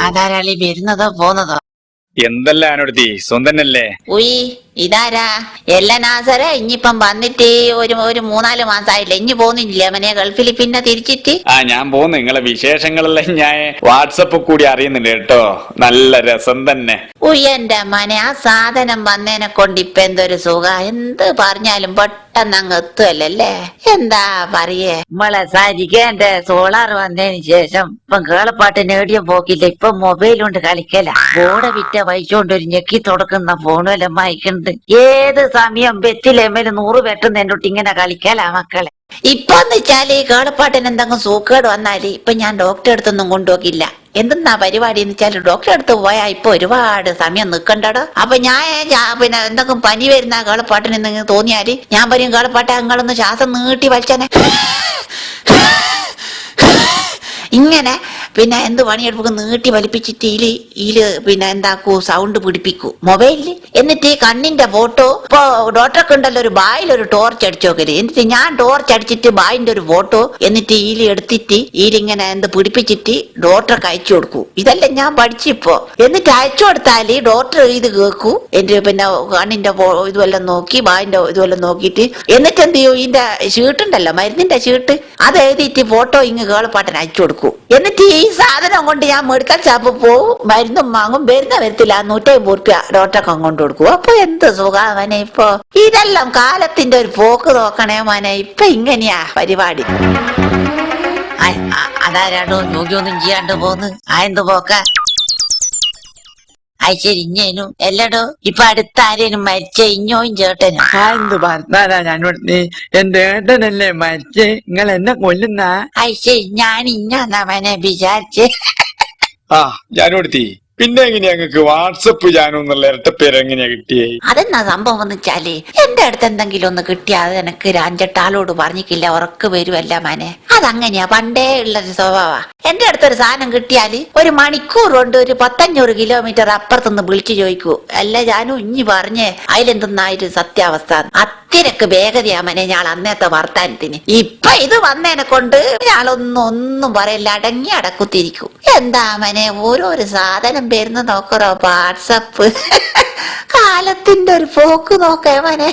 അതാരാളി വരുന്നതോ പോന്നതോ? എന്തല്ല അനുടുത്തി സ്വന്തന്നല്ലേ? ഉയ് ഇതാരാ? എല്ലാ നാസരെ ഇനിയിപ്പം വന്നിട്ട് ഒരു 3-4 മാസമായില്ല. ഇനി പോന്നില്ലേ അവനെ ഗൾഫിൽ പിന്നെ തിരിച്ചിട്ട്? ഞാൻ പോന്നു. നിങ്ങളെ വിശേഷങ്ങളെല്ലാം ഞാൻ വാട്സപ്പ് കൂടി അറിയുന്നുണ്ട് കേട്ടോ. നല്ല രസം തന്നെ. ഉയ് എന്റെ മനെ, ആ സാധനം വന്നതിനെ കൊണ്ട് ഇപ്പൊ എന്തൊരു സുഖ. എന്ത് പറഞ്ഞാലും പെട്ടെന്ന് അങ്ങ് എത്തുമല്ലേ. എന്താ പറയേ നമ്മളെ സരികേന്റെ സോളാർ വന്നതിന് ശേഷം ഇപ്പം കേളപ്പാട്ട് നേടിയ പോക്കില്ല. ഇപ്പൊ മൊബൈൽ കൊണ്ട് കളിക്കല. ബോർഡ് വിറ്റ വഹിച്ചോണ്ട് ഒരു ഞെക്കി തുടക്കുന്ന ഫോണെല്ലാം വായിക്കുന്നത്. ഏത് സമയം വെറ്റിലേമേല് 100 വെട്ടുന്നതിനോട്ട് ഇങ്ങനെ കളിക്കല മക്കളെ. ഇപ്പൊന്ന് വെച്ചാല് കേളപ്പാട്ടിന് എന്തെങ്കിലും സൂക്കേട് വന്നാല് ഇപ്പൊ ഞാൻ ഡോക്ടറെ അടുത്തൊന്നും കൊണ്ടുപോകില്ല. എന്തെന്നാ പരിപാടി എന്ന് വെച്ചാൽ ഡോക്ടറെ അടുത്ത് പോയാ ഇപ്പൊ ഒരുപാട് സമയം നിക്കണ്ടടോ. അപ്പൊ ഞാൻ പിന്നെ എന്തെങ്കിലും പനി വരുന്ന കേളപ്പാട്ടിന് എന്തെങ്കിലും തോന്നിയാല് ഞാൻ പറയും, കേളപ്പാട്ട നിങ്ങളൊന്ന് ശ്വാസം നീട്ടി വലിച്ചനെ ഇങ്ങനെ പിന്നെ എന്ത് പണിയെടുക്കും നീട്ടി വലിപ്പിച്ചിട്ട് ഈല് പിന്നെ എന്താക്കൂ സൗണ്ട് പിടിപ്പിക്കൂ മൊബൈലില്. എന്നിട്ട് ഈ കണ്ണിന്റെ ഫോട്ടോ ഇപ്പൊ ഡോക്ടർക്ക് ഉണ്ടല്ലോ ഒരു ബായിലൊരു ടോർച്ച് അടിച്ചു നോക്കല്. എന്നിട്ട് ഞാൻ ടോർച്ച് അടിച്ചിട്ട് ബായിന്റെ ഒരു ഫോട്ടോ എന്നിട്ട് ഈല് എടുത്തിട്ട് ഈലിങ്ങനെ എന്ത് പിടിപ്പിച്ചിട്ട് ഡോക്ടർക്ക് അയച്ചു കൊടുക്കൂ. ഇതെല്ലാം ഞാൻ പഠിച്ചിപ്പോ. എന്നിട്ട് അയച്ചു കൊടുത്താല് ഡോക്ടർ ഇത് കേൾക്കൂ. എന്റെ പിന്നെ കണ്ണിന്റെ ഇതുവെല്ലാം നോക്കി ബായിന്റെ ഇതുവെല്ലാം നോക്കിയിട്ട് എന്നിട്ട് എന്ത് ചെയ്യും, ഇതിന്റെ ഷീട്ടുണ്ടല്ലോ മരുന്നിന്റെ ഷീട്ട് അത് എഴുതിയിട്ട് ഫോട്ടോ ഇങ്ങ് കേളപ്പാട്ടൻ അയച്ചു കൊടുക്കൂ. എന്നിട്ട് ഈ സാധനം കൊണ്ട് ഞാൻ മെഡിക്കൽ ഷാപ്പിൽ പോവും, മരുന്നും വാങ്ങും. വരുന്ന വരത്തില്ല 150 രൂപ ഡോക്ടർക്ക് കൊണ്ട് കൊടുക്കും. അപ്പൊ എന്ത് സുഖാവനെ. ഇപ്പൊ ഇതെല്ലാം കാലത്തിന്റെ ഒരു പോക്ക് നോക്കണേ മോനെ. ഇപ്പൊ ഇങ്ങനെയാ പരിപാടി. അതാരാടോ ജോലിയൊന്നും ചെയ്യാണ്ട് പോന്ന്? എന്ത് പോക്ക? ശരി ഇഞ്ഞേനും എല്ലടോ ഇപ്പൊ അടുത്ത ആരേനും മരിച്ച ഇഞ്ഞോയും ചേട്ടനും? എന്ത് പറഞ്ഞാലാ ഞാനോട്? എന്റെ ഏട്ടനല്ലേ മരിച്ചേ? നിങ്ങൾ എന്നെ കൊല്ലുന്ന? ശരി ഞാൻ ഇഞ്ഞാന്നവനെ വിചാരിച്ച്. ജാനുടുത്തി പിന്നെ എങ്ങനെയാ ഞങ്ങക്ക് വാട്സപ്പ് ജാനു എന്നുള്ള ഇരട്ടപ്പേര് എങ്ങനെയാ കിട്ടിയേ? അതെന്നാ സംഭവം എന്ന് വെച്ചാല് എന്റെ അടുത്ത് എന്തെങ്കിലും ഒന്ന് കിട്ടിയാ അത് എനക്ക് 5-8 പറഞ്ഞിട്ടില്ല ഉറക്ക് വരുമല്ല മനെ. അതങ്ങനെയാ പണ്ടേ ഉള്ളൊരു സ്വഭാവ. എന്റെ അടുത്തൊരു സാധനം കിട്ടിയാല് 1 മണിക്കൂർ കൊണ്ട് ഒരു 100-500 കിലോമീറ്റർ അപ്പുറത്തുനിന്ന് വിളിച്ചു ചോദിക്കൂ, അല്ല ജാനു ഇഞ്ഞി പറഞ്ഞേ അതിലെന്തെന്നായൊരു സത്യാവസ്ഥ. അത്തിരക്ക് വേഗതയാ മനെ ഞാൻ അന്നത്തെ വർത്താനത്തിന്. ഇപ്പൊ ഇത് വന്നതിനെ കൊണ്ട് ഞാളൊന്നും പറയില്ല, അടങ്ങി അടക്കുത്തിരിക്കും. എന്താ മനെ ഓരോരു സാധനം വരുന്ന നോക്കറോ വാട്സപ്പ്. കാലത്തിന്റെ ഒരു പോക്ക് നോക്കേ മനെ.